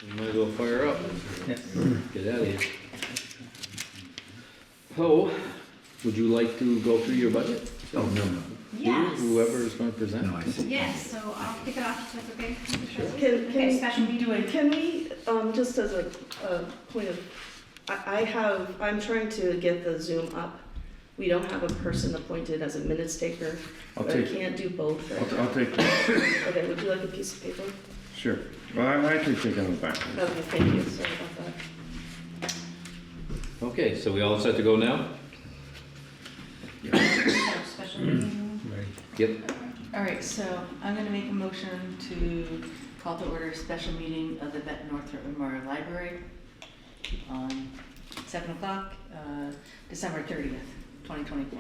You might as well fire up. Yeah. Get out of here. So, would you like to go through your budget? Oh, no. Yes. Whoever is going to present? No, I see. Yes, so I'll kick it off, if that's okay? Sure. Okay, special meeting. Can we, just as a point of, I'm trying to get the Zoom up. We don't have a person appointed as a minutes taker. I'll but I take- can't do both. Right? I'll take that. Okay, would you like a piece of paper? Sure. Well, I actually take on the back. Okay, thank you, sorry about that. Okay, so we all set to go now? Special meeting. Yep. All right, so I'm going to make a motion to call to order a special meeting of the Benton Northrop Memorial Library on 7 o'clock, December 30th, 2024.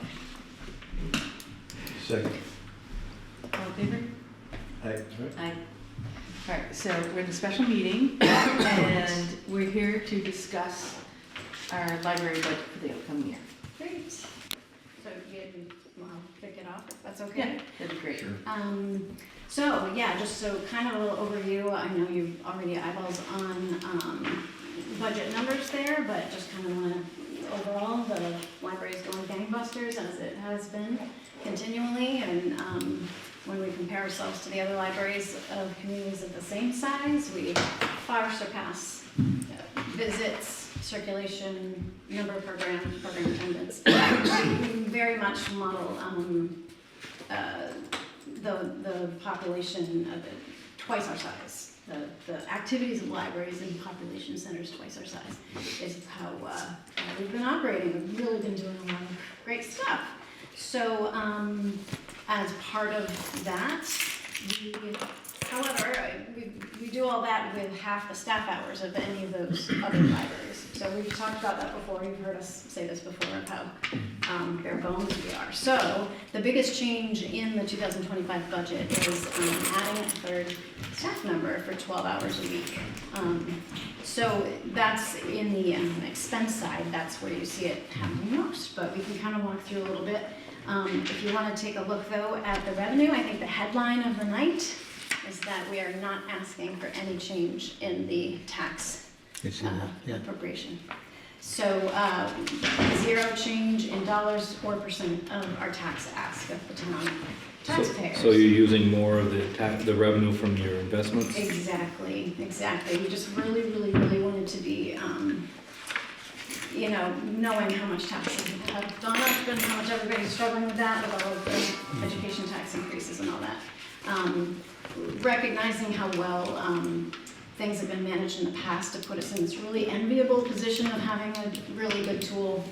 Second. All in favor? Aye. Aye. All right, so we're in a special meeting, and we're here to discuss our library budget for the upcoming year. Great. So you want to kick it off, if that's okay? Yeah, that'd be great. Sure. So yeah, just so kind of a little overview. I know you've already eyeballs on budget numbers there, but just kind of want to overall the library's going gangbusters as it has been continually, and when we compare ourselves to the other libraries of communities of the same size, we far surpass visits, circulation, number of programs, program attendance. We very much model the population of it twice our size. The activities of libraries and population centers twice our size is how we've been operating. We've really been doing a lot of great stuff. So as part of that, we do all that with half the staff hours of any of those other libraries. So we've talked about that before. You've heard us say this before of how bare bones we are. So the biggest change in the 2025 budget is adding a third staff member for 12 hours a week. So that's in the expense side. That's where you see it happening most. But we can kind of walk through a little bit. If you want to take a look, though, at the revenue, I think the headline of the night is that we are not asking for any change in the tax appropriation. So zero change in dollars or percent of our tax ask of the town taxpayers. So you're using more of the revenue from your investments? Exactly. We just really wanted to be, knowing how much taxes have gone up and how much everybody's struggling with that, with all of the education tax increases and all that. Recognizing how well things have been managed in the past to put us in this really enviable position of having a really good tool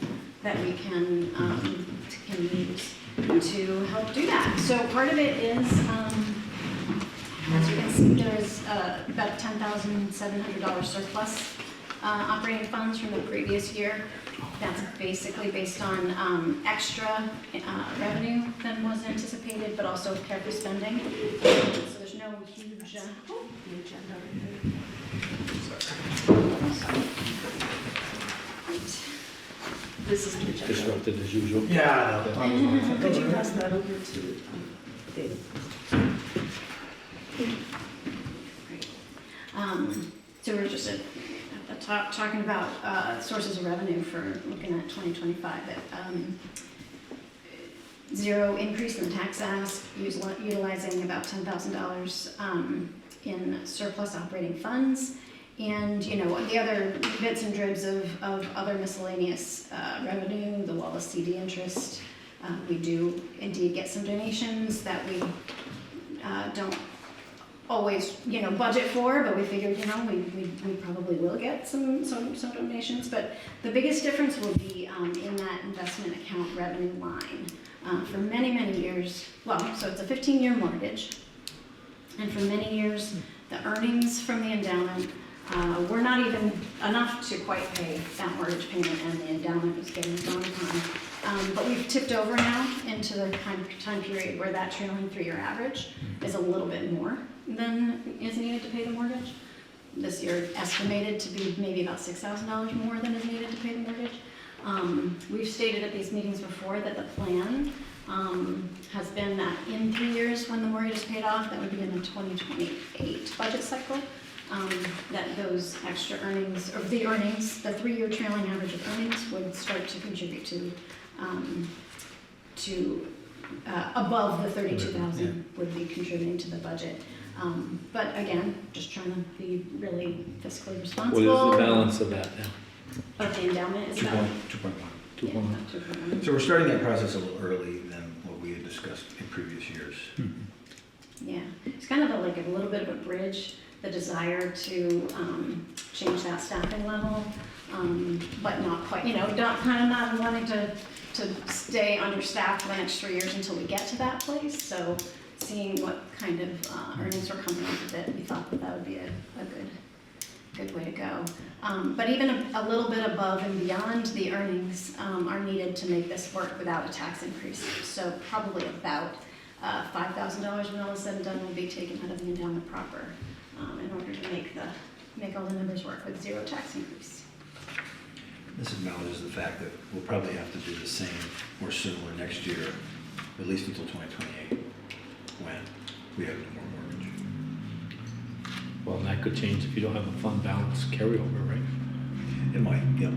that we can use to help do that. So part of it is, as you can see, there's about $10,700 surplus operating funds from the previous year. That's basically based on extra revenue than was anticipated, but also careful spending. So there's no huge, the agenda right there. This is the agenda. Disrupted as usual? Yeah, I know. Could you pass that over to David? Great. So we're just talking about sources of revenue for looking at 2025. Zero increase in the tax ask, utilizing about $10,000 in surplus operating funds, and the other bits and dribs of other miscellaneous revenue, the Wallace CD interest. We do indeed get some donations that we don't always budget for, but we figured we probably will get some donations. But the biggest difference will be in that investment account revenue line. For many years, so it's a 15-year mortgage, and for many years the earnings from the endowment were not even enough to quite pay that mortgage payment, and the endowment was getting gone upon. But we've tipped over now into the kind of time period where that trailing 3-year average is a little bit more than is needed to pay the mortgage. This year estimated to be maybe about $6,000 more than is needed to pay the mortgage. We've stated at these meetings before that the plan has been that in 3 years when the mortgage is paid off, that would be in the 2028 budget cycle, that those extra earnings, or the earnings, the 3-year trailing average of earnings would start to contribute to above the 32,000 would be contributing to the budget. But again, just trying to be really fiscally What responsible. is the balance of that now? But the endowment is about 2.1. 2.1. yeah, 2.1. So we're starting that process a little early than what we had discussed in previous years. Yeah, it's kind of like a little bit of a bridge, the desire to change that staffing level, but not quite, not wanting to stay understaffed for the next 3 years until we get to that place. So seeing what kind of earnings were coming off of it, we thought that would be a good way to go. But even a little bit above and beyond the earnings are needed to make this work without a tax increase. So probably about $5,000 when all is said and done will be taken out of the endowment proper in order to make all the numbers work with 0 tax increase. This acknowledges the fact that we'll probably have to do the same or similar next year, at least until 2028, when we have no more mortgage. Well, and that could change if you don't have a fund balance carryover, right? It might, yeah.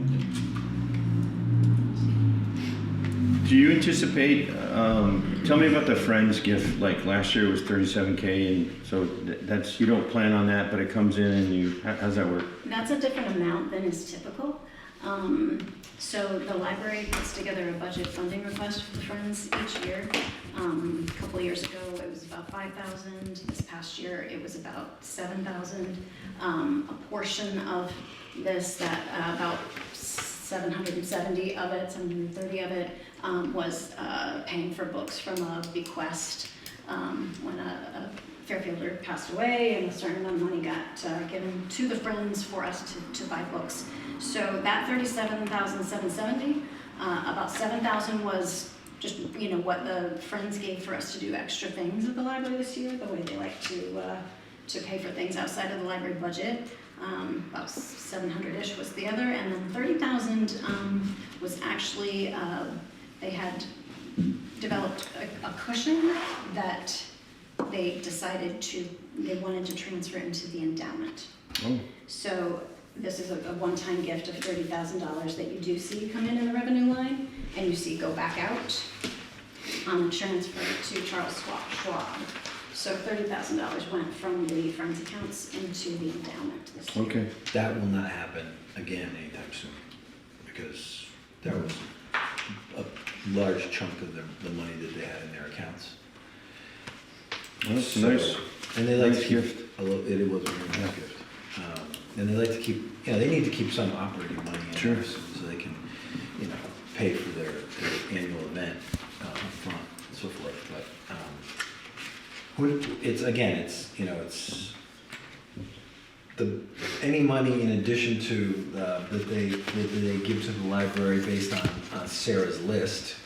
Do you anticipate, tell me about the Friends gift, like last year it was 37K, and so that's, you don't plan on that, but it comes in and how's that work? That's a different amount than is typical. So the library puts together a budget funding request for the Friends each year. A couple of years ago, it was about $5,000. This past year, it was about $7,000. A portion of this, about 770 of it, 730 of it, was paying for books from a bequest when a Fairfielder passed away, and a certain amount of money got given to the Friends for us to buy books. So that $37,770, about $7,000 was just what the Friends gave for us to do extra things at the library this year, the way they like to pay for things outside of the library budget. About 700-ish was the other, and then 30,000 was actually they had developed a cushion that they decided they wanted to transfer into the endowment. Oh. So this is a one-time gift of $30,000 that you do see come in the revenue line, and you see go back out transferred to Charles Schwab. So $30,000 went from the Friends accounts into the endowment this year. Okay. That will not happen again anytime soon, because that was a large chunk of the money that they had in their accounts. Well, that's So- nice. And they like Nice to keep, gift. it was a very nice gift. And they like to keep, they need to keep some operating money in Sure. there so they can, pay for their annual event up front and so forth. But it's any money in addition to that they give to the library based on Sarah's list.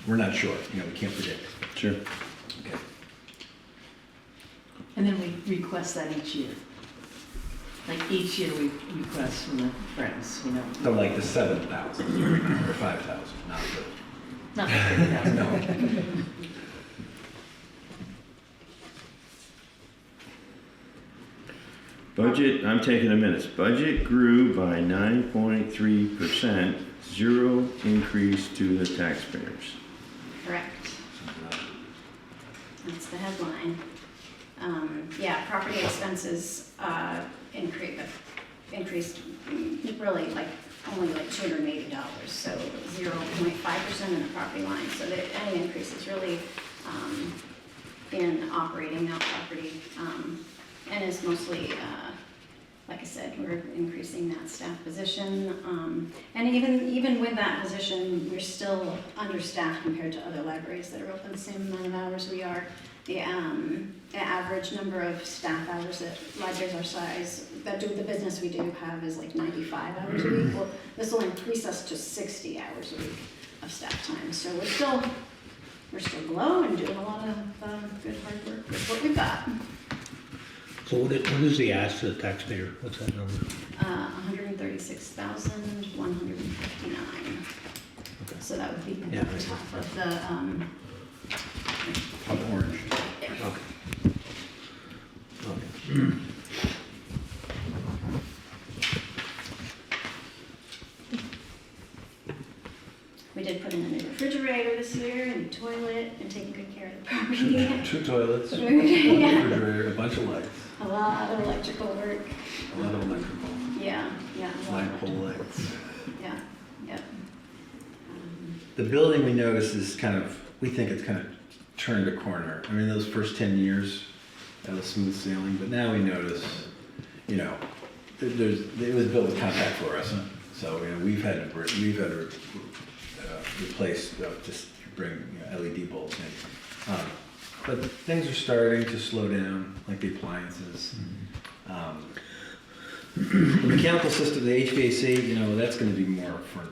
We're not sure. We can't predict. Sure. Okay. And then we request that each year. Like each year we request from the Friends, So like the 7,000 or 5,000, not the. Not the 30,000. No. Budget, I'm taking the minutes. Budget grew by 9.3%, 0 increase to the taxpayers. Correct. That's the headline. Property expenses increased really only $280, so 0.5% in the property line. So that any increase is really in operating, not property, and is mostly, like I said, we're increasing that staff position. And even with that position, we're still understaffed compared to other libraries that are open the same amount of hours we are. The average number of staff hours that libraries our size that do the business we do have is like 95 hours a week. Well, this will increase us to 60 hours a week of staff time. So we're still below and doing a lot of good hard work with what we've got. So what is the ask to the taxpayer? What's that number? $136,159. Okay. So that would be Yeah, at the right. top of the Orange. yeah. Okay. Okay. 2 toilets, Yeah. 1 refrigerator, a bunch of lights, A lot of electrical work. a lot of electrical, Yeah, yeah. a lot of line pole electrical. lights. Yeah, yeah. The building we notice is kind of, we think it's kind of turned a corner. I mean, those first 10 years, that was smooth sailing, but now we notice, you know, it was built with contact fluorescent, so, you know, we've had to replace, just bring, you know, LED bulbs in. But things are starting to slow down, like the appliances. The mechanical system, the HVAC, you know, that's gonna be more for,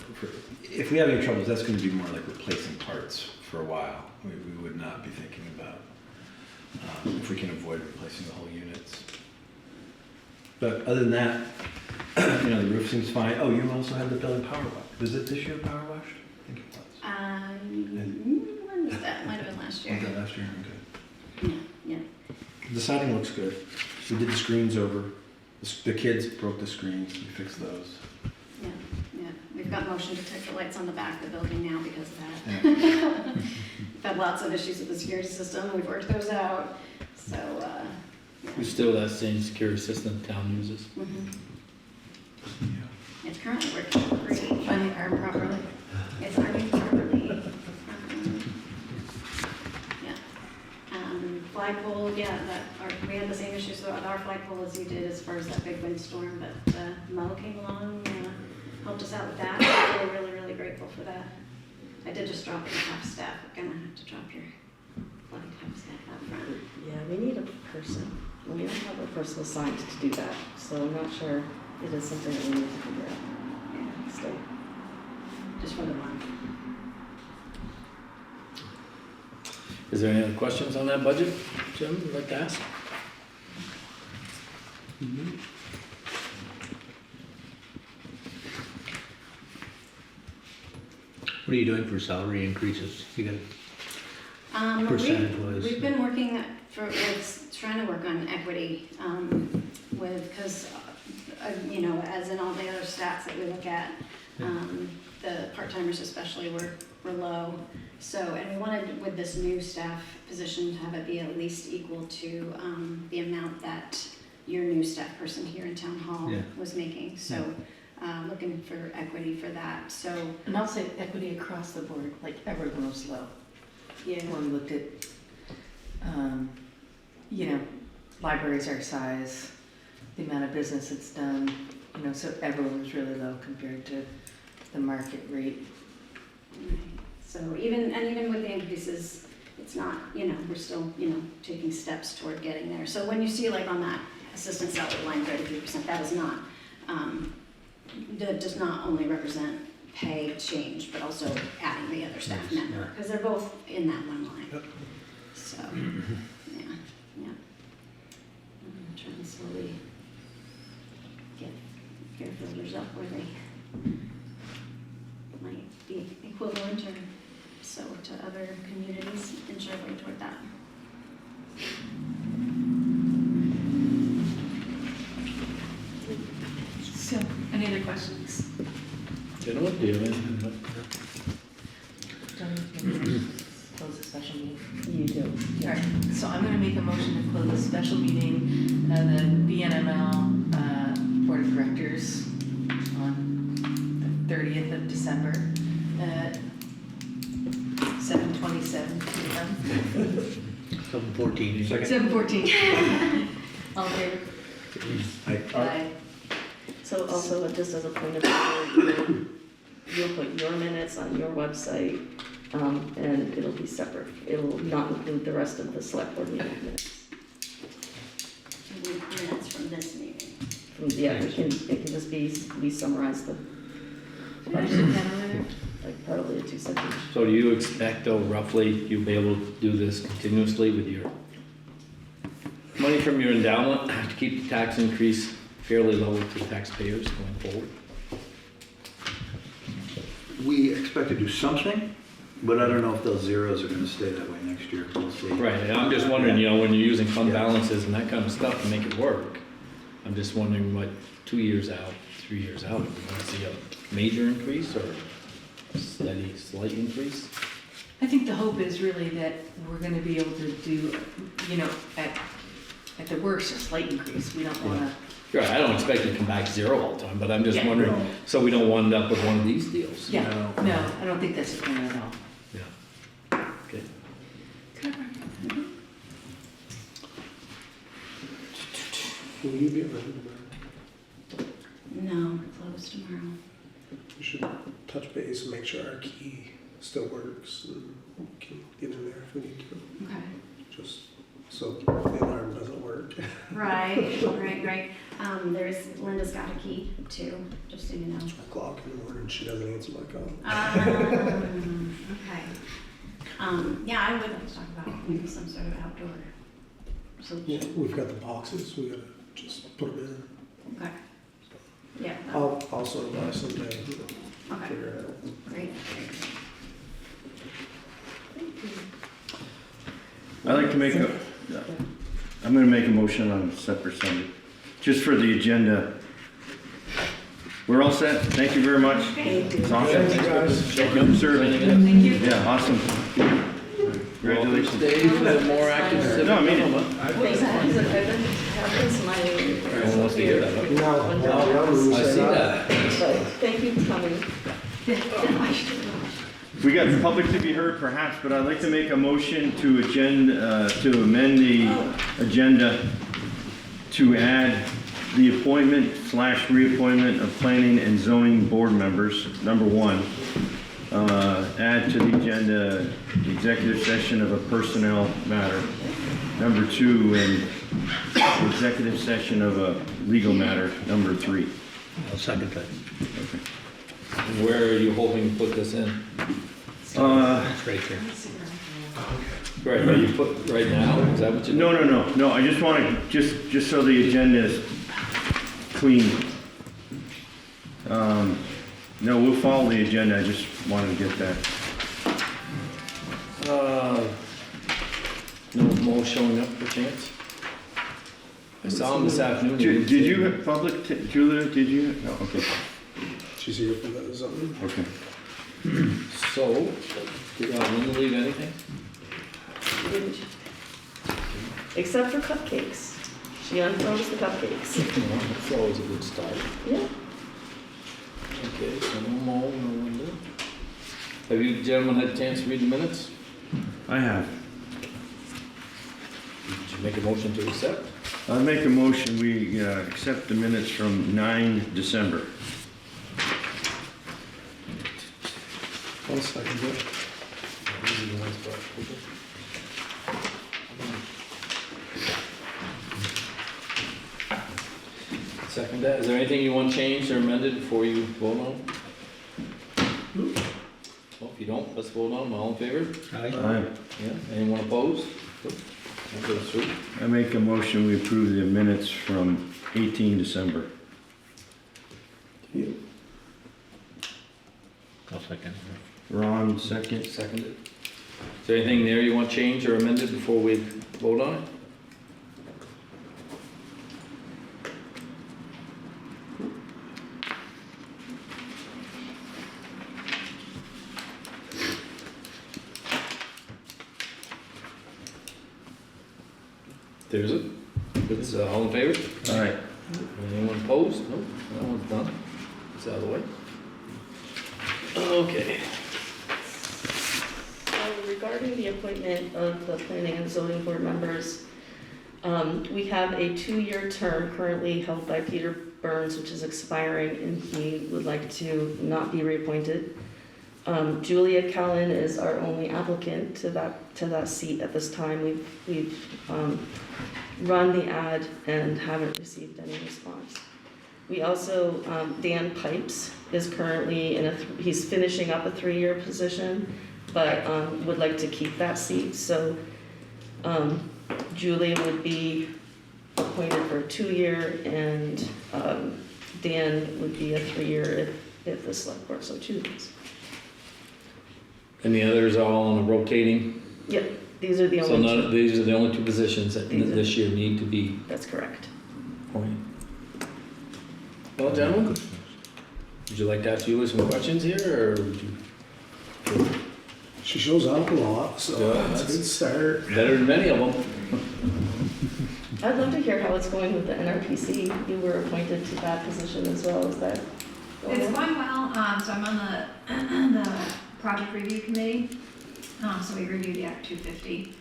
if we have any troubles, that's gonna be more like replacing parts for a while. We would not be thinking about, if we can avoid replacing the whole units. But other than that, you know, the roof seems fine. Oh, you also have the building power wash. Was it this year power washed? I think it was. When was that? Might have been last year. Was that last year? Okay. Yeah, The siding looks good. We did the screens over. The kids broke the screens. We fixed those. yeah, yeah. We've got motion detector lights on the back of the building now because of that. Yeah. We've had lots of issues with the security system. We've worked those out. So, yeah. We still that same security system the town uses. Mhm. Yeah. It's currently working great. Funding armed properly. It's arming properly. Yeah. Flagpole, yeah, we had the same issues with our flagpole as you did as far as that big windstorm, but Mo came along, helped us out with that. We're really, really grateful for that. I did just drop in half staff. We're gonna have to drop your flag half staff out front. Yeah, we need a person. We don't have a person assigned to do that, so I'm not sure it is something that we need to figure out. Yeah, So, just for the month. Is there any other questions on that budget, Jim, you'd like to ask? What are you doing for salary increases? You got Percentage-wise. We've been working trying to work on equity, because, you know, as in all the other stats that we look at, the part-timers especially were low. So, and we wanted with this new staff position to have it be at least equal to, the amount that your new staff person here in town hall Yeah. was making. So, looking for equity for that, so, And I'll say equity across the board, like everyone was low. yeah. When we looked at, you know, libraries our size, the amount of business it's done, you know, so everyone was really low compared to the market rate. Right. So even with the increases, it's not, you know, we're still, you know, taking steps toward getting there. So when you see like on that assistant salary line, 33%, that is not, that does not only represent pay change, but also adding the other staff Yes, member, yeah. because they're both in that one line. Yep. So, yeah. I'm trying to slowly get Fairfielders up where they might be equivalent or so to other communities, inch our way toward that. So, any other questions? Gentlemen, do you have anything? Close the special meeting. you do. All right, so I'm gonna make a motion to close the special meeting, the BNML Board of Directors on the 30th of December at 7:27 p.m. 7:14. Second. 7:14. All in favor? Aye. So also, just as a point of order, you'll put your minutes on your website, and it'll be separate. It will not include the rest of the select board meeting minutes. Minutes from this meeting. Yeah, it can just be, we summarize the, Did I just put that over there? like, probably the 2 seconds. So do you expect though roughly you'll be able to do this continuously with your money from your endowment to keep the tax increase fairly low to taxpayers going forward? We expect to do something, but I don't know if those zeros are gonna stay that way next year. We'll see. Right, and I'm just wondering, you know, when you're using fund Yeah. balances and that kind of stuff to make it work, I'm just wondering what, 2 years out, 3 years out, do we want to see a major increase or a steady, slight increase? I think the hope is really that we're gonna be able to do, you know, at the worst, a slight increase. We don't wanna, Right, I don't expect it to come back zero all the time, but I'm just Yeah. wondering, so we don't wind up with one of these deals. yeah, no, I don't think that's the plan at all. Yeah. Okay. Will you be around tomorrow? No, we're closed tomorrow. We should touch base and make sure our key still works and can get in there if we need to, Okay. just so the alarm doesn't work. Right, right. Linda's got a key too, just so you know. O'clock in the morning, she doesn't answer my call. Okay. Yeah, I would like to talk about maybe some sort of outdoor Yeah, solution. we've got the boxes, we gotta just put them in. Okay. Yeah, I'll sort of buy someday, okay, figure it out. great. I'd like to make I'm gonna make a motion on a separate subject, just for the agenda. We're all set, thank you very much. Thank you. It's awesome. Thank you for serving. Thank you. Yeah, awesome. Congratulations. Stay for the more active civic No, I mean it. government. I've been having my. Everyone wants to hear that, huh? No, I see that. But thank you for coming. We got the public to be heard perhaps, but I'd like to make a motion to amend the agenda to add the appointment/reappointment of planning and zoning board members, number 1. Add to the agenda executive session of a personnel matter, number 2, and executive session of a legal matter, number 3. I'll second that. Where are you hoping to put this in? It's right there. Right, but you put right now, is that what you? No, I just want to, just so the agenda is clean. No, we'll follow the agenda, I just wanted to get that. No more showing up for chance? I saw him this afternoon. Did you have public, Julia, did you? No, okay, she's here for the zoning. okay. So, did Linda leave anything? Except for cupcakes. She unfroze the cupcakes. No, it's always a good start. Yeah. Okay, so no more, no Linda. Have you gentlemen had a chance to read the minutes? I have. Did you make a motion to accept? I'll make a motion, we accept the minutes from 9 December. I'll second it. These are the ones for October. Second that, is there anything you want changed or amended before you vote on it? Well, if you don't, let's vote on them, all in favor? Aye. Yeah, anyone opposed? Good. That goes through. I make a motion, we approve the minutes from 18 December. You. I'll second. Ron, second. Seconded. Is there anything there you want changed or amended before we vote on it? There's it. It's all in favor? All right. Anyone opposed? No, that one's done. It's out of the way. Okay. So regarding the appointment of the planning and zoning board members, we have a 2-year term currently held by Peter Burns, which is expiring, and he would like to not be reappointed. Julia Callan is our only applicant to that seat at this time. We've run the ad and haven't received any response. We also, Dan Pipes is currently he's finishing up a 3-year position, but would like to keep that seat. So Julie would be appointed for a 2-year, and Dan would be a 3-year if the select board so chooses. And the others are all on a rotating? Yep, these are the So only two. these are the only 2 positions that These are- this year need to be That's correct. appointed. Well, gentlemen, would you like to ask Julie some questions here, or would you? She shows up a lot, so Yeah, that's a good start. Better than many of them. I'd love to hear how it's going with the NRPC. You were appointed to that position as well, is that? It's going well, so I'm on the project review committee. So we review the Act 250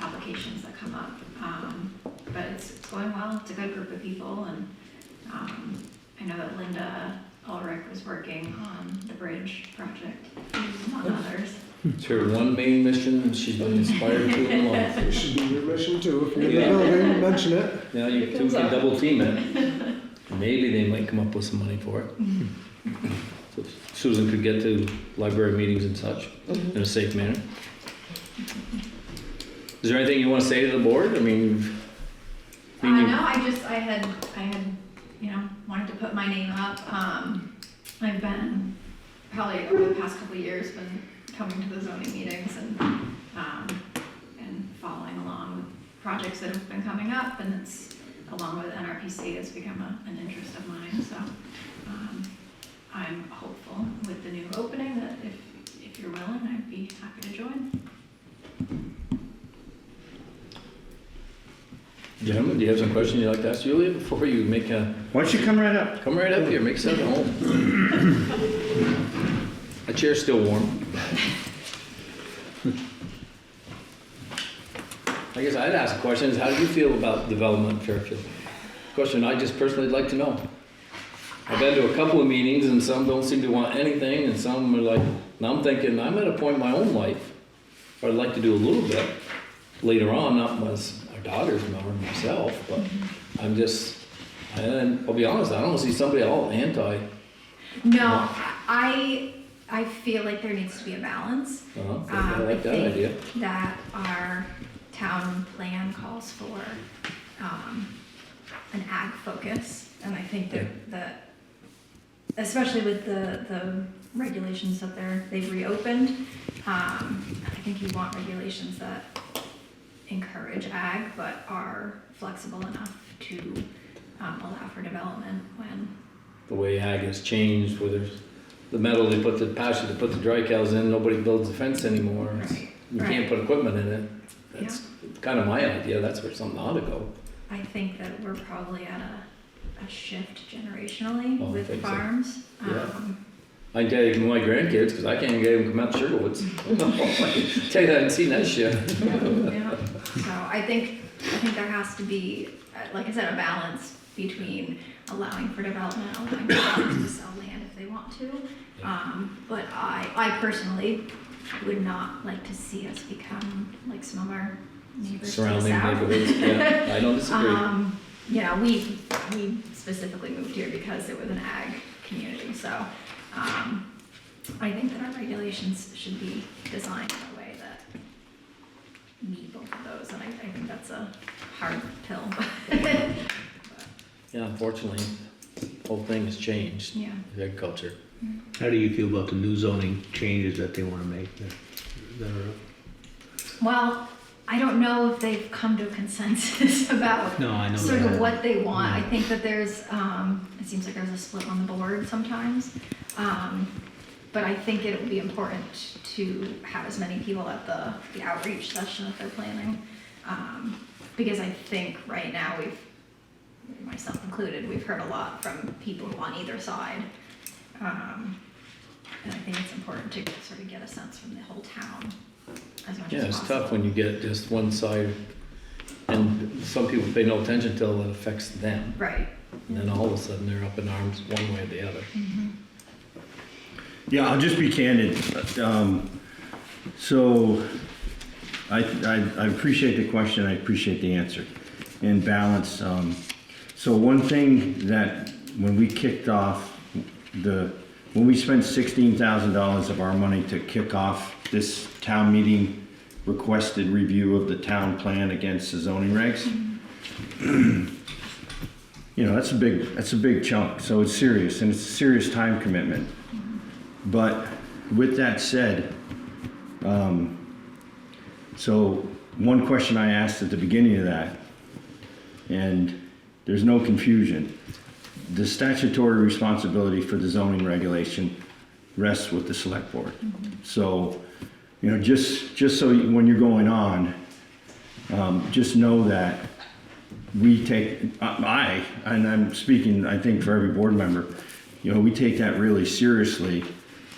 applications that come up. But it's going well, it's a good group of people, and I know that Linda Ulrich was working on the bridge project, among others. It's her one main mission, and she's been inspired to in life. It should be your mission too. If you're in the Yeah. building, mention it. Now you two can double team it. Maybe they might come up with some money for it. So Susan could get to library meetings and such in a safe manner. Is there anything you want to say to the board? I mean, No, I had, wanted to put my name up. I've been, probably over the past couple of years, been coming to the zoning meetings and following along with projects that have been coming up, and it's, along with NRPC, it's become an interest of mine, so I'm hopeful with the new opening that if you're willing, I'd be happy to join. gentlemen, do you have some questions you'd like to ask Julia before you make a, Why don't you come right up? come right up here, make yourself at home. A chair's still warm. I guess I'd ask the question is, how do you feel about development in Fairfield? Question I just personally like to know. I've been to a couple of meetings and some don't seem to want anything and some are like, now I'm thinking, I'm at a point in my own life where I'd like to do a little bit later on, not as our daughters nor myself, but I'm just, and I'll be honest, I don't see somebody all anti. No, I feel like there needs to be a balance. I like that think idea. that our town plan calls for an ag focus, and I think that especially with the regulations that they've reopened, I think you want regulations that encourage ag but are flexible enough to allow for development when. The way ag has changed, where there's the metal they put the pasture, they put the dry cows in, nobody builds a fence anymore. Right. You Right. can't put equipment in it. That's kind of my idea, that's where something ought to go. I think that we're probably at a shift generationally Oh, I with think so. farms. Yeah. I can tell you my grandkids, because I can't get them to come out to Sugarwoods. Tell you, I haven't seen that shit. Yeah. So I think there has to be, like I said, a balance between allowing for development, allowing farmers to sell land if they want to. But I personally would not like to see us become like some of our neighbors to the Surrounding south. neighborhoods, yeah, I don't disagree. We specifically moved here because it was an ag community, so I think that our regulations should be designed in a way that meet both of those, and I think that's a hard pill. Yeah, unfortunately, the whole thing has changed, Yeah. the agriculture. How do you feel about the new zoning changes that they want to make that are up? Well, I don't know if they've come to a consensus about No, I know sort that. of what they want. I Yeah. think that there's, it seems like there's a split on the board sometimes. But I think it would be important to have as many people at the outreach session that they're planning. Because I think right now myself included, we've heard a lot from people on either side. And I think it's important to sort of get a sense from the whole town as much Yeah, as it's possible. tough when you get just one side, and some people pay no attention till it affects them. Right. And then all of a sudden, they're up in arms one way or the other. Yeah, I'll just be candid. So I appreciate the question, I appreciate the answer. And balance, so one thing that when we kicked off when we spent $16,000 of our money to kick off this town meeting requested review of the town plan against the zoning regs, that's a big chunk, so it's serious, and it's a serious time commitment. But with that said, so one question I asked at the beginning of that, and there's no confusion, the statutory responsibility for the zoning regulation rests with the select board. So, you know, just so when you're going on, just know that we take, and I'm speaking, I think, for every board member, you know, we take that really seriously.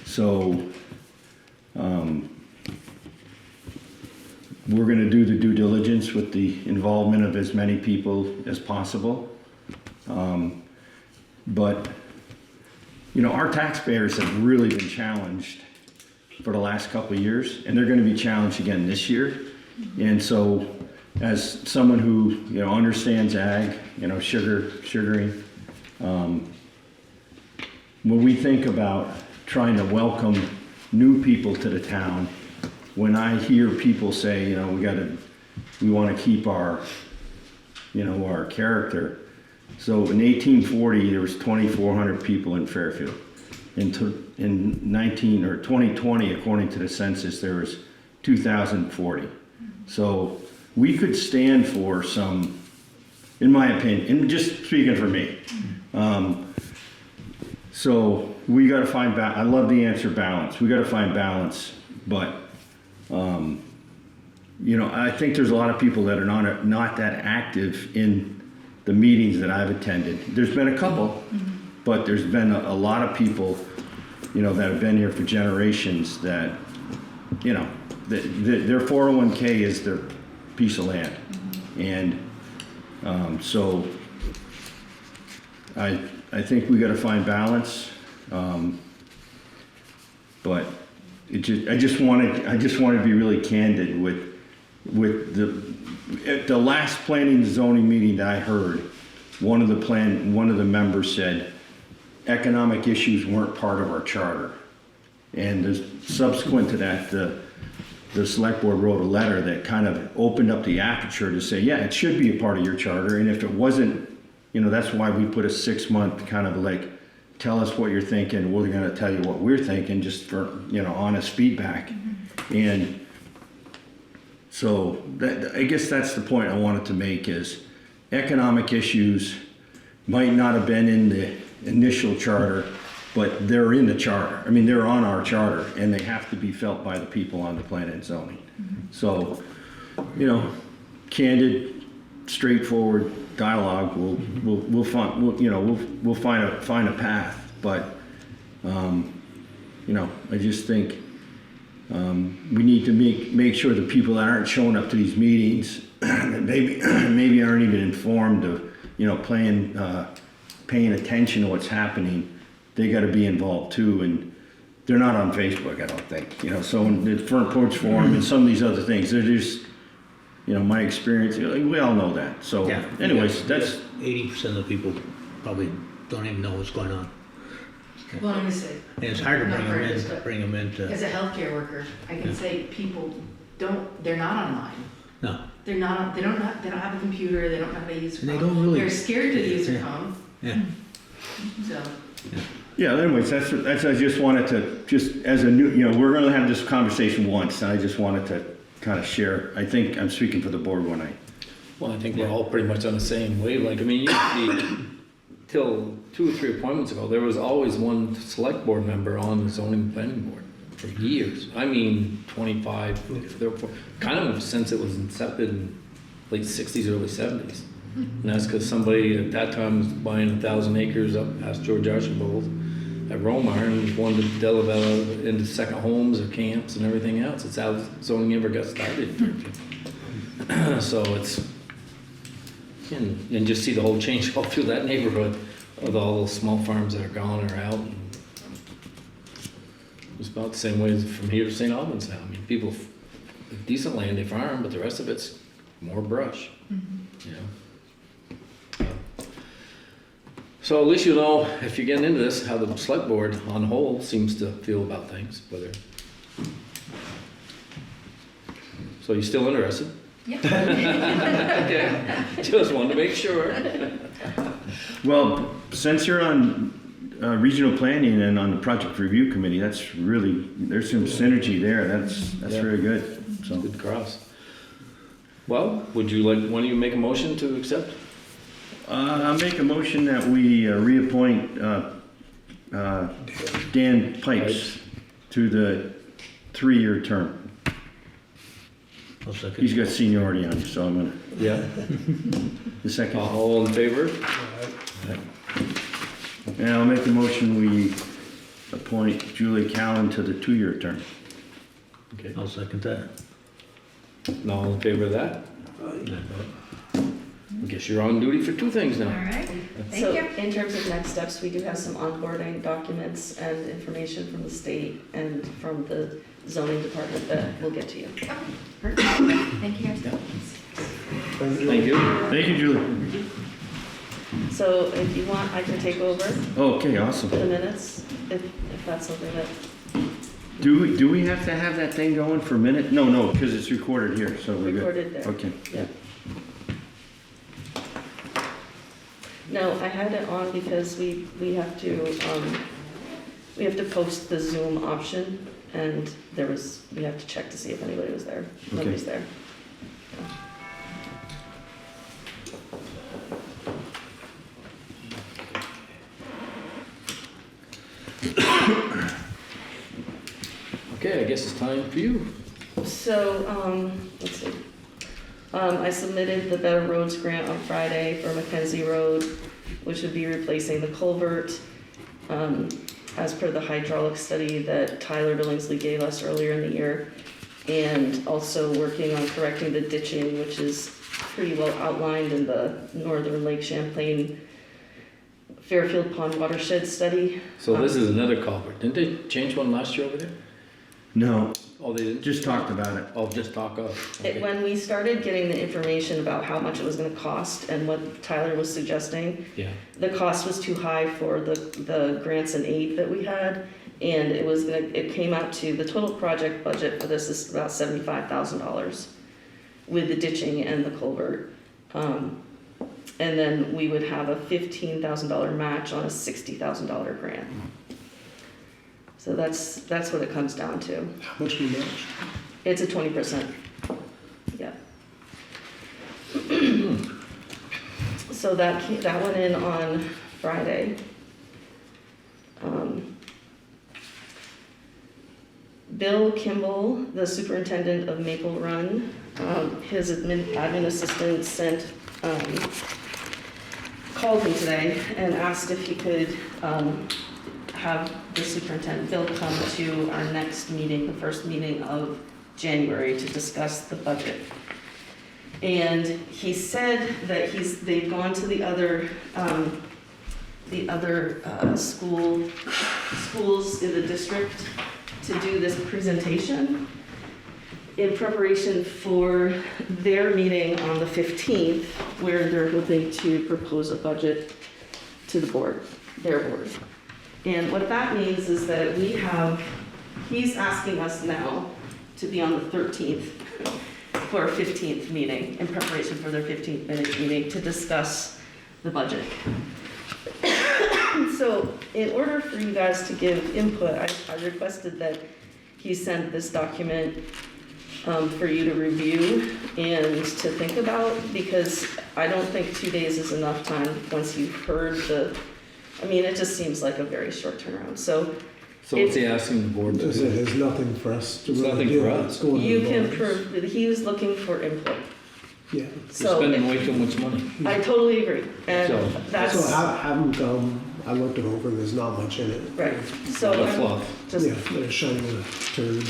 So, we're gonna do the due diligence with the involvement of as many people as possible. But, you know, our taxpayers have really been challenged for the last couple of years, and they're gonna be challenged again this year. And so, as someone who, you know, understands ag, you know, sugaring, when we think about trying to welcome new people to the town, when I hear people say, you know, we wanna keep our, you know, our character. So in 1840, there was 2,400 people in Fairfield. In 2020, according to the census, there was 2,040. So we could stand for some, in my opinion, and just speaking for me. So we gotta find I love the answer balance. We gotta find balance, but, you know, I think there's a lot of people that are not that active in the meetings that I've attended. There's been a couple, but there's been a lot of people, you know, that have been here for generations that, you know, their 401k is their piece of land. And so I think we gotta find balance. But I just wanted to be really candid with at the last planning and zoning meeting that I heard, one of the members said economic issues weren't part of our charter. And subsequent to that, the select board wrote a letter that kind of opened up the aperture to say, yeah, it should be a part of your charter. And if it wasn't, you know, that's why we put a 6-month kind of like, tell us what you're thinking. We're going to tell you what we're thinking, just for, you know, honest feedback. And so I guess that's the point I wanted to make is economic issues might not have been in the initial charter, but they're in the charter. I mean, they're on our charter, and they have to be felt by the people on the planning and zoning. So, you know, candid, straightforward dialogue. We'll find a path. But you know, I just think we need to make sure the people that aren't showing up to these meetings maybe aren't even informed of, you know, paying attention to what's happening. They got to be involved too, and they're not on Facebook, I don't think. You know, so in the Front Porch Forum and some of these other things, they're just, you know, my experience. We all know that. So, Yeah. anyways, that's 80% of the people probably don't even know what's going on. Well, I'm gonna say, And it's hard to Not very good, but bring them into, as a healthcare worker, I can say people they're not online. no. They're not, they don't have a computer, they don't know how to use a And phone. they don't really- They're scared to use a Yeah. phone, Yeah. so. yeah. Anyways, that's I just wanted to as a new, you know, we're going to have this conversation once, and I just wanted to kind of share. I think I'm speaking for the board when Well, I think we're all pretty much on the same wavelength. I mean, till 2 or 3 appointments ago, there was always one select board member on the zoning planning board for years. I mean, 25, kind of since it was incepted in late 60s, early 70s. And that's because somebody at that time was buying 1,000 acres up past George Archibald at Romar and wanted to develop into second homes or camps and everything else. It's how zoning ever got started. So it's, and just see the whole change all through that neighborhood with all those small farms that are gone or out. And it's about the same way as from here to St. Albans now. I mean, people, decent land, they farm, but the rest of it's more brush, you know. So at least you know, if you're getting into this, how the select board on the whole seems to feel about things, whether. So you still interested? Okay, just wanted to make sure. Well, since you're on regional planning and on the project review committee, that's really, there's some synergy there. That's Yeah. very good. So Good cross. Well, would you like, why don't you make a motion to accept? I'll make a motion that we reappoint Dan Pipes to the 3-year term. I'll second. He's got seniority on you, so I'm gonna, Yeah. the second. All in favor? And I'll make the motion, we appoint Julie Callan to the 2-year term. Okay. I'll second that. All in favor of that? I guess you're on duty for 2 things All now. right, So thank you. in terms of next steps, we do have some onboarding documents and information from the state and from the zoning department that we'll get to you. Perfect. Thank you guys. Thank you. Thank you, Julie. So if you want, I can take over Okay, awesome. the minutes, if that's something that, Do we have to have that thing going for a minute? No, because it's recorded here, so we're good. recorded there. Okay. Yeah. No, I had it on because we have to post the Zoom option, and we have to check to see if anybody was there. Nobody's there. Okay, I guess it's time for you. So, let's see. I submitted the Better Roads grant on Friday for Mackenzie Road, which would be replacing the culvert, as per the hydraulic study that Tyler Billingsley gave us earlier in the year. And also working on correcting the ditching, which is pretty well outlined in the Northern Lake Champlain Fairfield Pond watershed study. So this is another culvert. Didn't they change one last year over there? No, Oh, they didn't? just talked about it. Oh, just talk of. Okay. When we started getting the information about how much it was gonna cost and what Tyler was suggesting, Yeah. the cost was too high for the grants and aid that we had, and it came out to, the total project budget for this is about $75,000 with the ditching and the culvert. And then we would have a $15,000 match on a $60,000 grant. So that's what it comes down to. How much do you match? It's a 20%. Yeah. So that went in on Friday. Bill Kimball, the superintendent of Maple Run, his admin assistant called me today and asked if he could have the superintendent, Bill, come to our next meeting, the first meeting of January, to discuss the budget. And he said that they've gone to the other schools in the district to do this presentation in preparation for their meeting on the 15th, where they're hoping to propose a budget to the board, their board. And what that means is that he's asking us now to be on the 13th for a 15th meeting, in preparation for their 15th minute meeting to discuss the budget. So in order for you guys to give input, I requested that he send this document for you to review and to think about, because I don't think 2 days is enough time once you've heard it just seems like a very short turnaround. So what's he asking the board to There's, do? there's nothing for us to There's really nothing do. for us. It's going to you the can voters. prove, he was looking for input. Yeah. You're So spending way too much money. I totally agree, and So- that's, So have them come. I looked it over. There's not much in it. right, so What a I'm fluff. just, Yeah, they're shining a turd.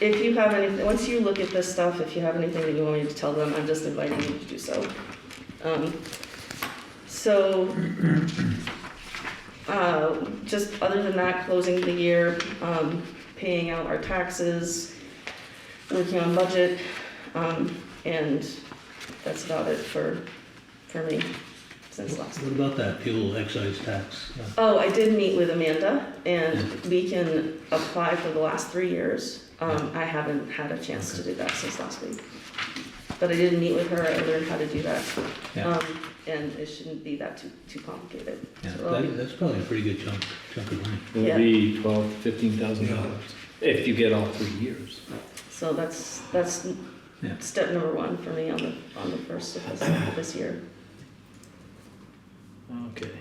And if you have anything, once you look at this stuff, if you have anything that you want me to tell them, I'm just inviting you to do so. Just other than that, closing the year, paying out our taxes, working on budget, and that's about it for me since last. What about that fuel excise tax? Oh, I did meet with Amanda, and we can apply for the last 3 years. I haven't had a chance to do that since last week. But I did meet with her, I learned how to do that. Yeah. And it shouldn't be that too complicated. Yeah, So, that's probably a pretty good chunk of money. It'll Yeah. be $12,000 to $15,000 if you get all 3 years. So that's Yeah. step number 1 for me on the first of this year. Okay.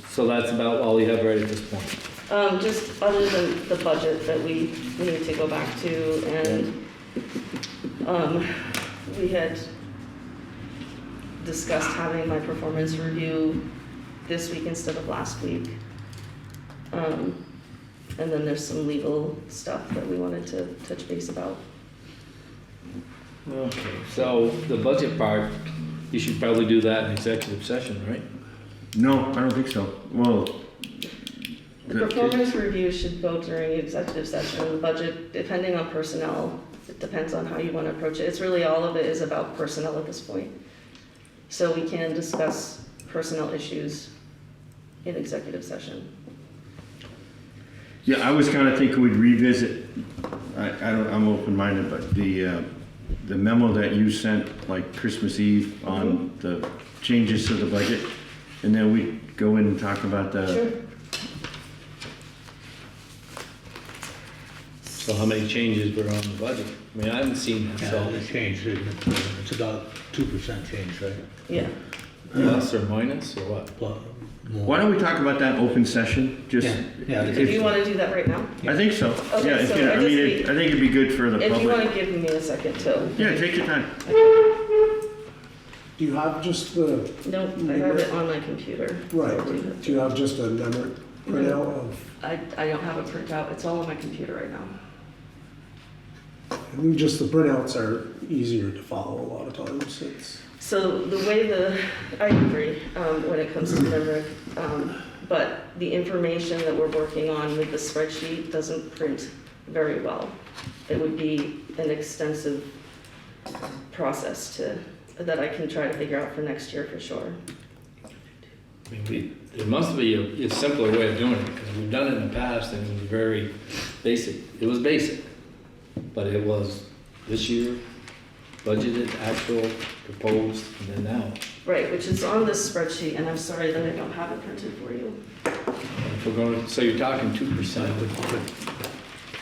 So that's about all you have right at this point? Just other than the budget that we need to go back to, and, we had discussed having my performance review this week instead of last week. And then there's some legal stuff that we wanted to touch base about. Okay, so the budget part, you should probably do that in executive session, right? No, I don't think so. Well, The performance review should go during executive session. The budget, depending on personnel, it depends on how you want to approach it. It's really, all of it is about personnel at this point. So we can discuss personnel issues in executive session. yeah, I was kind of thinking we'd revisit, I'm open-minded, but the memo that you sent, like Christmas Eve, on the changes to the budget, and then we go in and talk about the, Sure. So how many changes were on the budget? I mean, I haven't seen that, Yeah, so it changed, isn't it? It's about 2% change, right? Yeah. plus or minus or what? More. why don't we talk about that in open session? Just, Yeah, Do you want to do do that right now? I think so. Okay, Yeah, if so you know, I I mean, just I think it'd be good for the If you want public. to give me a second too. Yeah, take your time. Do you have just the, Nope, I have it on my computer. right, do you have just a number printout of, I don't have a printout. It's all on my computer right now. I think just the printouts are easier to follow a lot of times, it's. So the way I agree, when it comes to memory, but the information that we're working on with the spreadsheet doesn't print very well. It would be an extensive process that I can try to figure out for next year for sure. I mean, there must be a simpler way of doing it, because we've done it in the past and it was very basic. It was basic, but it was this year, budgeted, actual, proposed, and then now. Right, which is on this spreadsheet, and I'm sorry that I don't have it printed for you. If we're going, so you're talking 2%.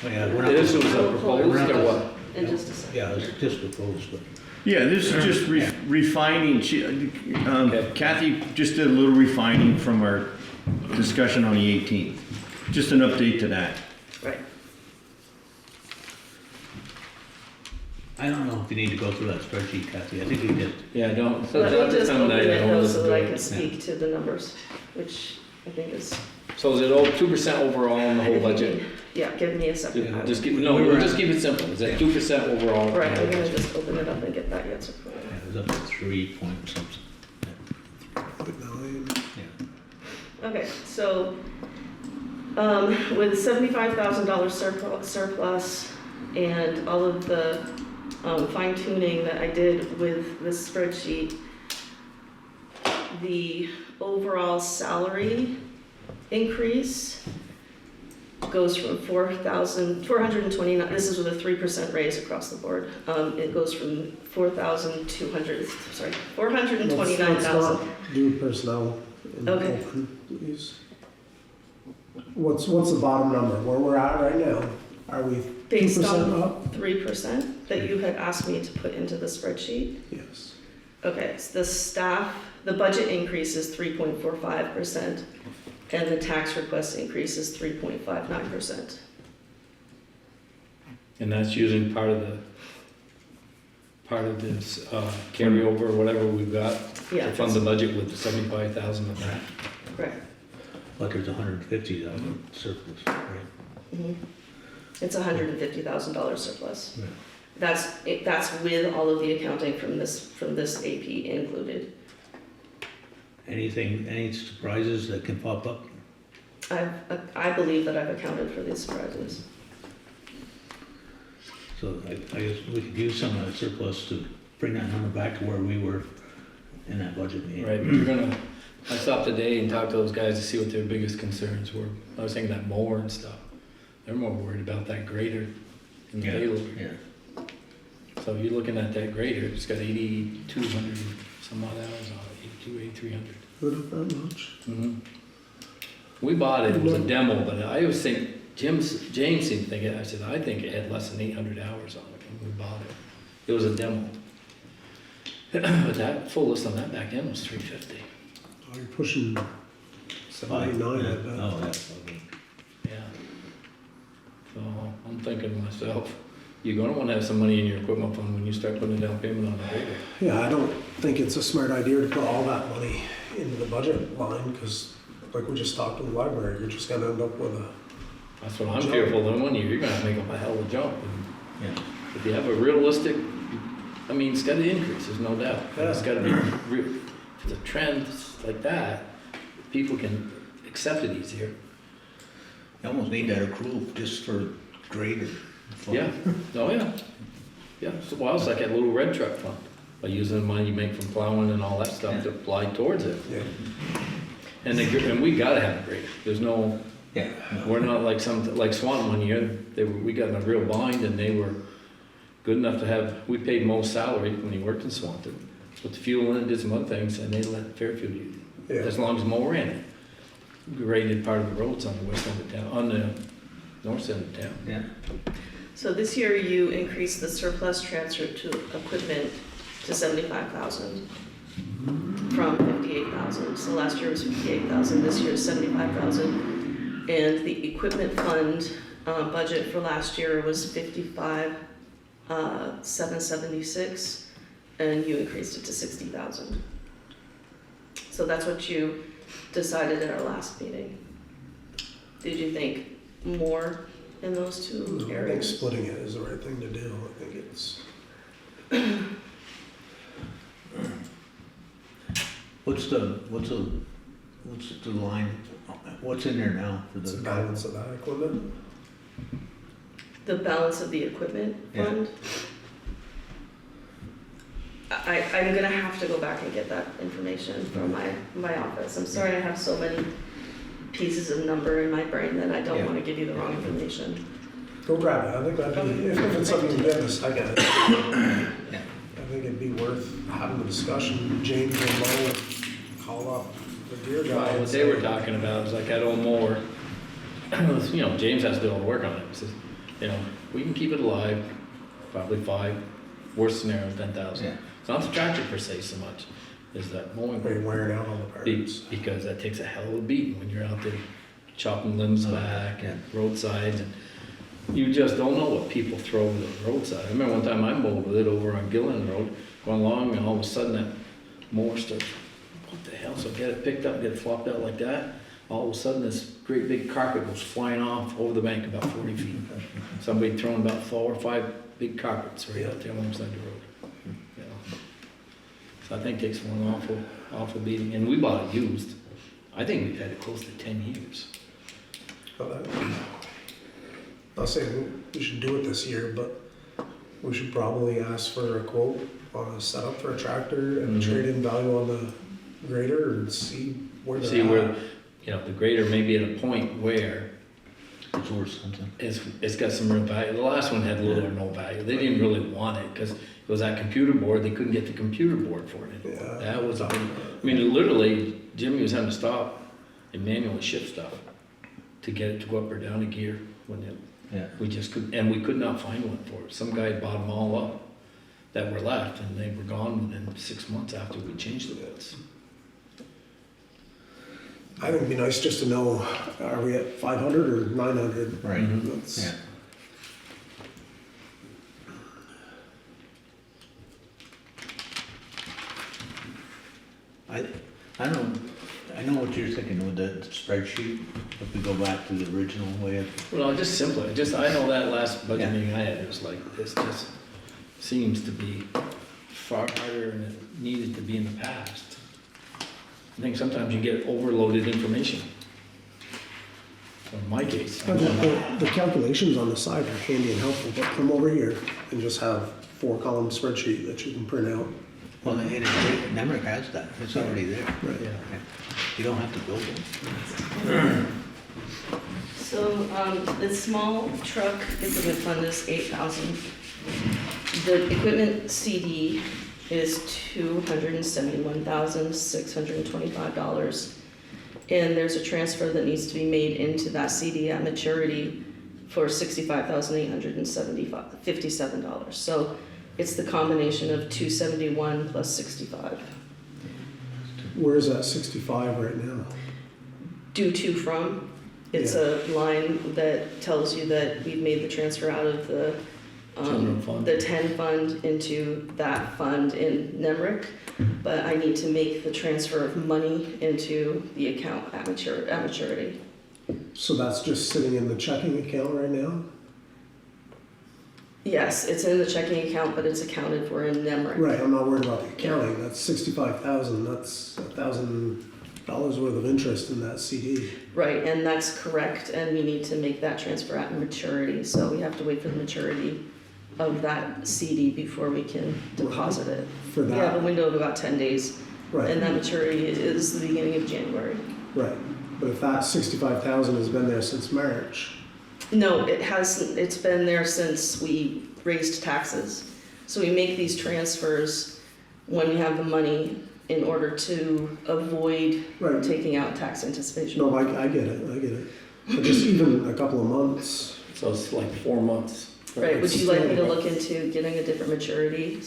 Oh, yeah, we're not. This was a We're proposed not- or what? In just a second. Yeah, it's just proposed, but. Yeah, this is just refining. Okay. Kathy just did a little refining from our discussion on the 18th. Just an update to that. Right. I don't know if you need to go through that spreadsheet, Kathy. I think you did. Yeah, don't. So Let me that's just some open night, I it don't though listen so to that I it. can speak to the numbers, which I think is. So is it all 2% overall in the whole budget? Yeah, give me a second. Yeah. Just keep, no, we'll just keep it simple. Is that 2% overall? Right, I'm gonna just open it up and get that answer for you. Yeah, it was up to 3 point something. Yeah. Okay, so, with $75,000 surplus and all of the fine tuning that I did with this spreadsheet, the overall salary increase goes from 429, this is with a 3% raise across the board. It goes from 429,000. Let's not do personnel in Okay. open, please. What's the bottom number, where we're at right now? Are we Based 2% on up? 3% that you had asked me to put into the spreadsheet. Yes. Okay, so the budget increase is 3.45%, and the tax request increase is 3.59%. And that's using part of this carryover, or whatever we've got, Yeah, to fund the budget with 75,000 of that. correct. But there's 150,000 surplus, right? Mhm. It's $150,000 surplus. Yeah. That's with all of the accounting from this AP included. Any surprises that can pop up? I believe that I've accounted for these surprises. So I guess we could use some of that surplus to bring that number back to where we were in that budget meeting. Right, but I stopped today and talked to those guys to see what their biggest concerns were. I was thinking that mower and stuff. They're more worried about that grader and the Yeah, payload. yeah. So you're looking at that grader, it's got 8,200 some odd hours on it, 8,300. Put up that much? We bought it, it was a demo, but I always think, James seemed to think it, I said, I think it had less than 800 hours on it when we bought it. It was a demo. But that, full list on that back then was 350. Oh, you're pushing 79, I bet. Oh, that's okay. Yeah. So I'm thinking to myself, you're gonna wanna have some money in your equipment fund when you start putting a down payment on the grader. Yeah, I don't think it's a smart idea to put all that money into the budget line, because like we just talked in the library, you're just gonna end up with a, That's what I'm fearful, then 1 year, you're gonna make up a hell of a jump. And Yeah. if you have a realistic, I mean, it's gotta increase, there's no doubt. But it's gotta be real, if the trend like that, people can accept it easier. You almost need that accrual just for grader. Yeah, oh yeah, yeah, so, well, it's like that little red truck fund, by using the money you make from plowing and all that stuff to apply towards it. yeah. And we gotta have a grader, there's no, Yeah. we're not like like Swan 1 year, we got in a real bind and they were good enough to have, we paid Mo's salary when he worked in Swanton. Put the fuel in it, did some other things, and they let Fairfield use it, Yeah. as long as Mo ran it. Graded part of the roads on the west end of town, on the north end of town. Yeah. So this year you increased the surplus transfer to equipment to 75,000 from 58,000. So last year was 58,000, this year is 75,000. And the equipment fund budget for last year was 55,776, and you increased it to 60,000. So that's what you decided at our last meeting. Did you think more in those two No, I think areas? splitting it is the right thing to do. I think it's, What's the line, what's in there now for it's a the? balance of that equipment. The balance of the equipment Yeah. fund? I'm gonna have to go back and get that information from my office. I'm sorry I have so many pieces of number in my brain that I don't Yeah. wanna give you the wrong information. Go grab it. I think that'd be, if it's something you can get in a second, I think it'd be worth having a discussion. James and Mo call up the gear guy. Well, and what they were say, talking about was like that old mower, you know, James has to do all the work on it. He says, you know, we can keep it alive, probably 5, worst scenario, 10,000. Yeah. It's not the tractor per se so much, is that mowing. Are you wearing out all the parts? Because that takes a hell of a beating when you're out there chopping limbs back and roadsides, and you just don't know what people throw over the roadside. I remember one time I mowed with it over on Gillen Road, going along, and all of a sudden that mower starts, what the hell? So get it picked up, get it flopped out like that. All of a sudden this great big carpet goes flying off over the bank about 40 feet. Somebody throwing about 4 or 5 big carpets right out there alongside the road. You know. So I think it takes one awful beating, and we bought it used. I think we've had it close to 10 years. But I'll say we should do it this year, but we should probably ask for a quote on a setup for a tractor and Mhm. trade-in value on the grader and see where they're See at. where, you know, the grader may be at a point where It's worth something. it's got some real value. The last one had little or no value. They didn't really want it because it was that computer board. They couldn't get the computer board for it anymore. Yeah. That was, I mean, literally, Jimmy was having to stop and manually shift stuff to get it to go up or down a gear when it, Yeah. we just couldn't, and we could not find one for it. Some guy bought them all up that were left, and they were gone within 6 months after we changed the bits. I think it'd be nice just to know, are we at 500 or 900? Right. That's- Yeah. I know what you're thinking with the spreadsheet, if we go back to the original way of, Well, just simpler, I know that last budget Yeah. meeting I had, it was like, this just seems to be far harder than it needed to be in the past. I think sometimes you get overloaded information. In my case, I think the calculations on the side are handy and helpful, but come over here and just have 4-column spreadsheet that you can print out. well, Nemrick has that, it's already there. Right. yeah. You don't have to build it. So, the small truck equipment fund is 8,000. The equipment CD is $271,625. And there's a transfer that needs to be made into that CD at maturity for $65,857. So it's the combination of 271 plus 65. Where's that 65 right now? Due to from, It's a line that tells you that we've made the transfer out of the, General fund. the 10 fund into that fund in Nemrick, but I need to make the transfer of money into the account at maturity. So that's just sitting in the checking account right now? Yes, it's in the checking account, but it's accounted for in Nemrick. Right, I'm not worried about the accounting, that's 65,000, that's $1,000 worth of interest in that CD. Right, and that's correct, and we need to make that transfer at maturity, so we have to wait for the maturity of that CD before we can deposit it. For We have a that, window of about 10 days, and right, that maturity is the beginning of January. right. But if that 65,000 has been there since March, No, it hasn't, it's been there since we raised taxes. So we make these transfers when we have the money in order to avoid right, taking out tax anticipation. no, I get it. But just even a couple of months, So it's like 4 months. Right, would you like me to look into getting a different maturity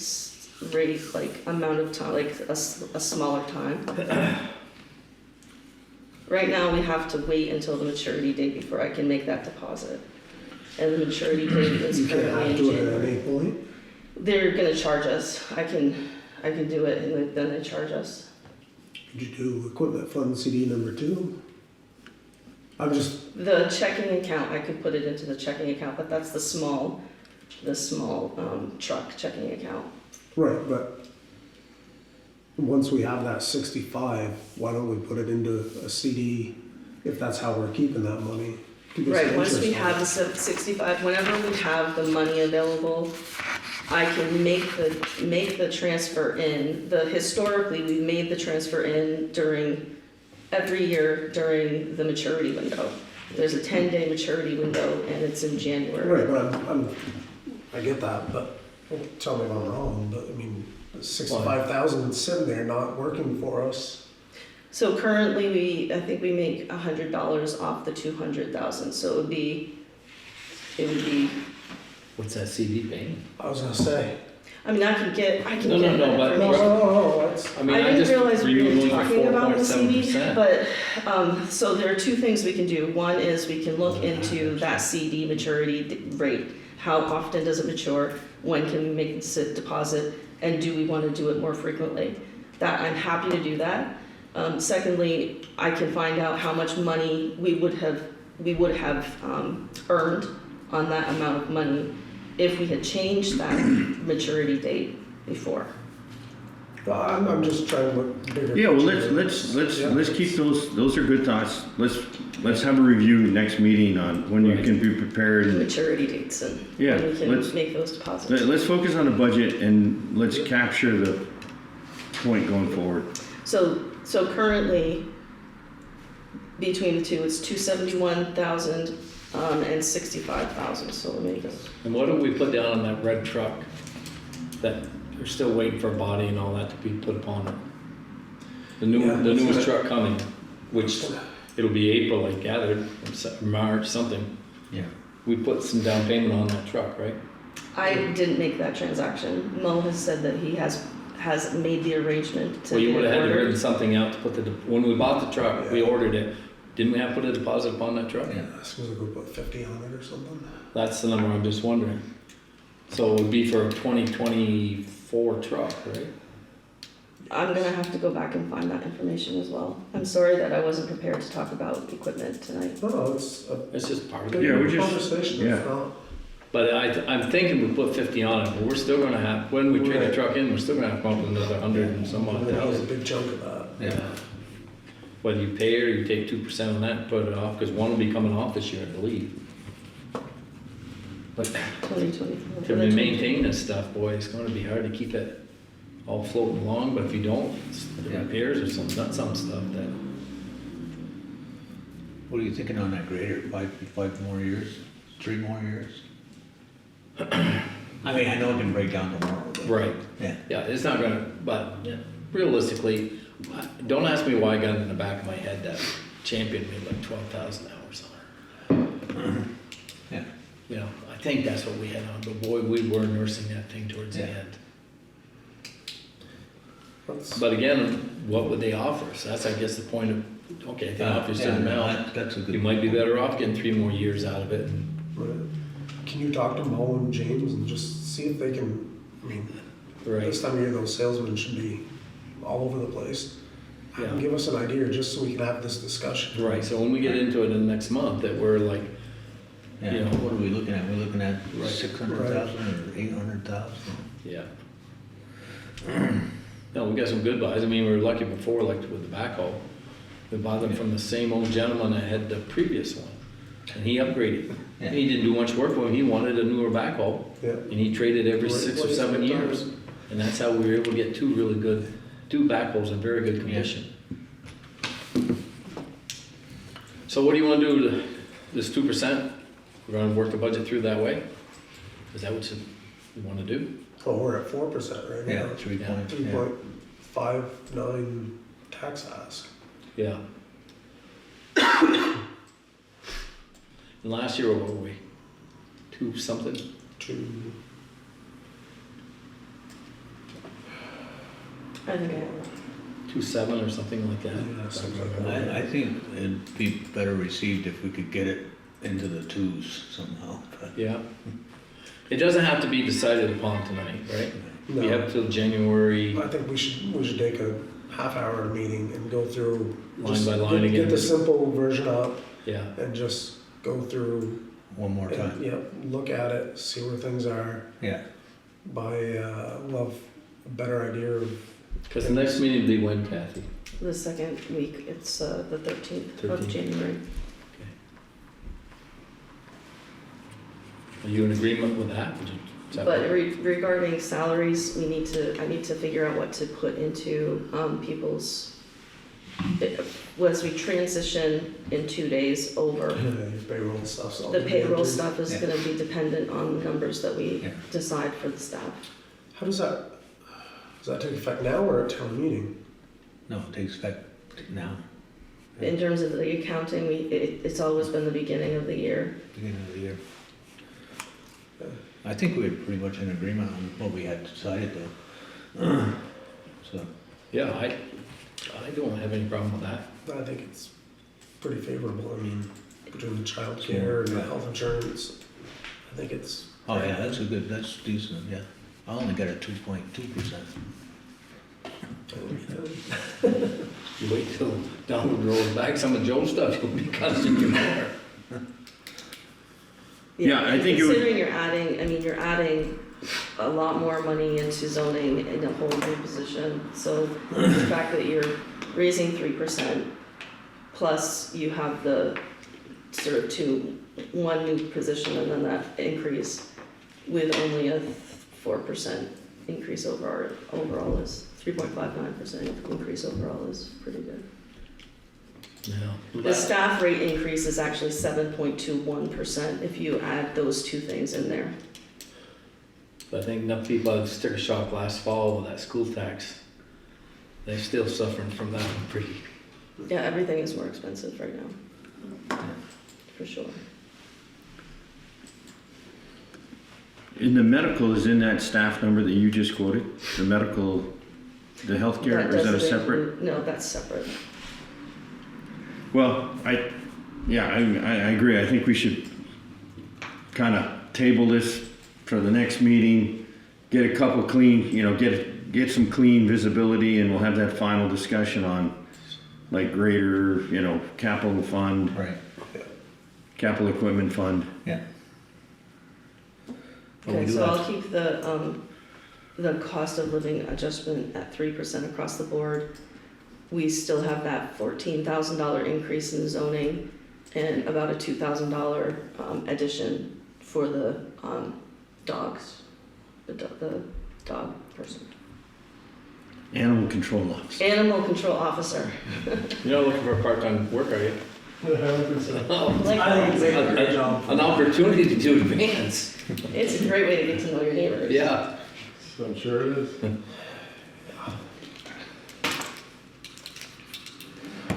rate, like amount of time, like a smaller time? Right now, we have to wait until the maturity date before I can make that deposit. And the maturity date is you can't currently have in to do it at January. any point. They're gonna charge us. I can do it and then they charge us. Could you do equipment fund CD number 2? I'm just, The checking account, I could put it into the checking account, but that's the small truck checking account. right, but once we have that 65, why don't we put it into a CD if that's how we're keeping that money? to get some Right, once we interest on have it? the 65, whenever we have the money available, I can make the transfer in. Historically, we've made the transfer in every year during the maturity window. There's a 10-day maturity window and it's in January. Right, but I get that, but tell me if I'm wrong, but I mean, 65,000 sitting there not working for us. So currently, I think we make $100 off the 200,000, so it would be, What's that CD paying? I was gonna say. I mean, I can get that No, but- information. No, that's, I mean, I I didn't just realize we renewed were one for talking about the CD, 4.7%. but, so there are two things we can do. One is we can look into that CD maturity rate. How often does it mature? When can we make the deposit? And do we want to do it more frequently? That, I'm happy to do that. Secondly, I can find out how much money we would have earned on that amount of money if we had changed that maturity date before. I'm just trying to look bigger. Yeah, well, picture. let's keep those are good thoughts. Let's have a review next meeting on when you can be prepared. and- Maturity dates and Yeah, when we can let's- make those deposits. Let's focus on the budget and let's capture the point going forward. So currently, between the two, it's 271,000 and 65,000, so let me just, And what do we put down on that red truck that they're still waiting for a body and all that to be put upon it? The Yeah, newest that's truck coming, which it'll be April, I gathered, or March, something. Yeah. We put some down payment on that truck, right? I didn't make that transaction. Mo has said that he has made the arrangement to Well, you get would have it had to written ordered. something out to put when we bought the truck, we Yeah. ordered it. Didn't we have to put a deposit upon that truck? Yeah. I suppose we put 50 on it or something. That's the number I'm just wondering. So it would be for a 2024 truck, right? I'm gonna have to go back and find that information as well. I'm sorry that I wasn't prepared to talk about equipment tonight. No, it's a It's just part of good it. Yeah, we just- conversation, yeah. if not. But I'm thinking we put 50 on it, but we're still gonna have, when we trade the Right. truck in, we're still gonna have to come up with another 100 and some odd That was a thousand. big chunk of that. Yeah. Whether you pay it or you take 2% on that and put it off, because one will be coming off this year, I believe. But 2024. to maintain this stuff, boy, it's gonna be hard to keep it all floating along, but if you don't, it's the Yeah. repairs or some stuff that, What are you thinking on that grader? Five more years? 3 more years? I mean, I know it can break down tomorrow, but. right. Yeah. Yeah, it's not gonna, but realistically, don't ask me why I got it in the back of my head that Champion made like 12,000 hours on it. Yeah. You know, I think that's what we had on, but boy, we were nursing that thing towards the Yeah. end. Let's- But again, what would they offer us? That's, I guess, the point of, okay, if they offer us a certain amount, That's a good. you might be better off getting 3 more years out of it. Can you talk to Mo and James and just see if they can, I mean, Right, this time of year, those salesmen should be all over the place. Yeah. Give us an idea, just so we can have this discussion. right, so when we get into it in the next month, that we're like, Yeah, you know. what are we looking at? We're looking at Right. 600,000 or 800,000? yeah. No, we got some good buys. I mean, we were lucky before, like with the backhoe. We bought them from the same old gentleman that had the previous one. And he upgraded. Yeah. He didn't do much work for him. He wanted a newer backhoe. Yeah. And he traded every Right 6 or place, 7 right time. years. And that's how we were able to get 2 really good, 2 backhoes in very good condition. So what do you want to do to this 2%? We're going to work the budget through that way? Is that what you want to do? Oh, we're at 4% right now. Yeah, 3 Yeah. points, yeah. 3.59 tax ask. Yeah. And last year, what were we? 2 something? To, I think I 2.7 or something like that. Yeah, something like that. I think it'd be better received if we could get it into the 2s somehow, but. Yeah. It doesn't have to be decided upon tonight, right? We no, have till January, I think we should take a half-hour meeting and go through. Line just by line get- again. Get the simple version up yeah, and just go through. One more time, and, Yep, look at it, see where things are. yeah. We'll have a better idea of, because the next meeting will be when, Kathy? The second week, it's the 13th of 13th. January. Are you in agreement with that? Would you- is that But what- regarding salaries, I need to figure out what to put into people's, as we transition in 2 days over. your payroll and stuff. so I'll The do payroll too. stuff is Yeah. gonna be dependent on the numbers that we Yeah. decide for the staff. How does that take effect now or at town meeting? No, it takes effect now, In terms of the accounting, it's always been the beginning of the year. beginning of the year. I think we're pretty much in agreement on what we had decided though. So, Yeah, I don't have any problem with that. I think it's pretty favorable, I mean, between the childcare and the Yeah. health insurance, I think it's. oh yeah, that's decent, yeah. I only got a 2.2%. You wait till Donald rolls back some of Joe's stuff, you'll be costing you more. Yeah, I think it would- Considering you're adding a lot more money into zoning in a whole new position, so the fact that you're raising 3%, plus you have the sort of one new position and then that increase with only a 4% increase overall is, 3.59% increase overall is pretty good. Yeah. The staff rate increase is actually 7.21% if you add those 2 things in there. But I think enough people had sticker shock last fall with that school tax. They're still suffering from that one pretty. Yeah, everything is more expensive right now, for sure. And the medical is in that staff number that you just quoted? The medical, the healthcare, or is that a doesn't separate? include- No, that's separate. Well, I agree. I think we should kind of table this for the next meeting, get a couple clean, get some clean visibility, and we'll have that final discussion on like greater, capital fund, Right, capital equipment fund. yeah. Well, we Okay, do so have- I'll keep the cost of living adjustment at 3% across the board. We still have that $14,000 increase in zoning and about a $2,000 addition for the dogs, the dog person. Animal control officer. Animal control officer. You're not looking for a part-time work, are you? Like, I think it's a great job. An opportunity to advance. it's a great way to get to know your neighbors. Yeah. I'm sure it is.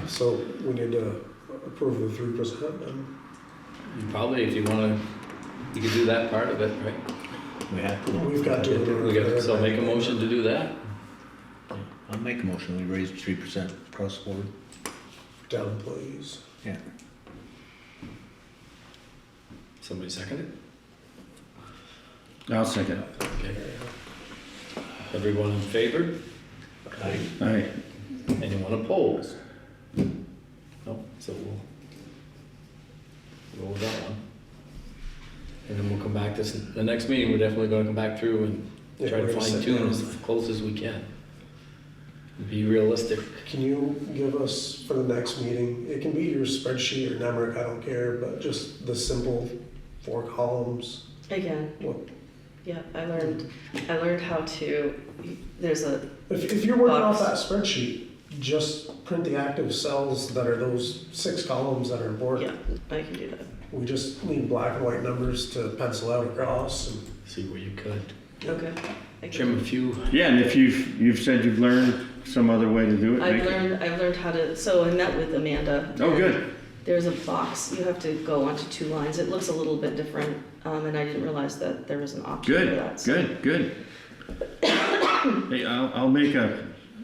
So we need to approve the 3% then? You probably, if you wanna, you could do that part of it, right? We have to. We've got to. So make a motion to do that. I'm make a motion, we raise 3% across the board. Town employees. Yeah. Somebody second it? I'll second. Okay. Everyone in favor? All right. Anyone opposed? No, so we'll go with that one. And then we'll come back this, the next meeting, we're definitely gonna come back through and Yeah, try to we're gonna fine sit tune down. as close as we can. Be realistic. Can you give us, for the next meeting, it can be your spreadsheet or Nemrick, I don't care, but just the simple 4 columns? Again, What, yeah, I learned how to, there's a, if you're working off that Box. spreadsheet, just print the active cells that are those 6 columns that are important. yeah, I can do that. We just need black and white numbers to pencil out across and. See where you could. Okay. I can- Trim a few. Yeah, and if you've said you've learned some other way to do it, make it. I've learned how to, so I met with Amanda. Oh, and good. There's a box, you have to go onto 2 lines, it looks a little bit different, and I didn't realize that there was an option for Good, that. so- good. Hey, I'll make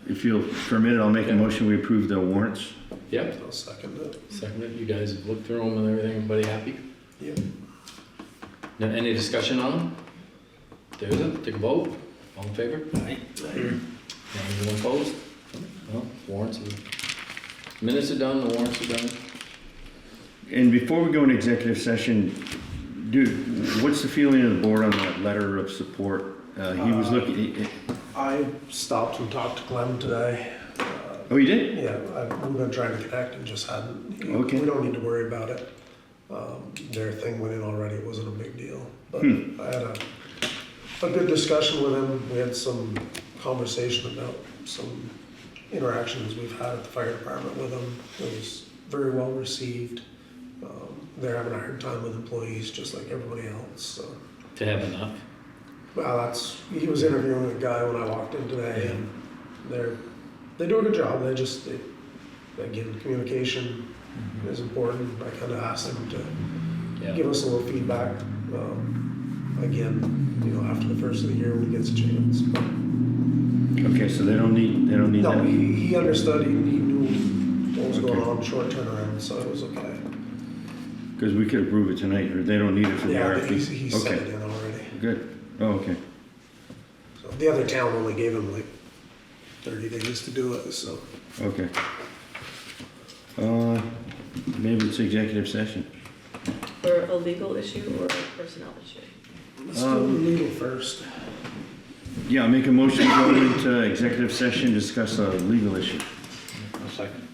if you'll permit it, I'll make a motion, we approve the warrants. Yep, I'll second it. second it. You guys have looked through them and everything. Everybody happy? Yep. Now, any discussion on them? There's it. Take a vote. All in favor? Aye. Anyone opposed? No, warrants are, minutes are done, the warrants are done. And before we go into executive session, what's the feeling of the board on that letter of support? He was looking, I stopped and talked to Glenn today. oh, you did? Yeah, we've been trying to connect and just hadn't. Okay. We don't need to worry about it. Their thing went in already, it wasn't a big deal. But I had a good discussion with him. We had some conversation about some interactions we've had at the fire department with him. It was very well received. They're having a hard time with employees, just like everybody else, so. To have enough. Well, he was interviewing a guy when I walked in today, and they do a good job. They give communication is important. I kind of asked them to give us a little feedback. Again, after the first of the year when he gets a chance. But Okay, so they don't need no, that? he understood. He knew what was going on, short turnaround, so it was okay. Because we could approve it tonight, or they don't need it for the Yeah, RFP? he sent it in already. Good, oh, okay. So the other town only gave him like 30 days to do it, so. Okay. Maybe it's executive session. For a legal issue or a personnel issue? Let's do legal first. Yeah, I'll make a motion to go into executive session, discuss a legal issue. I'll second.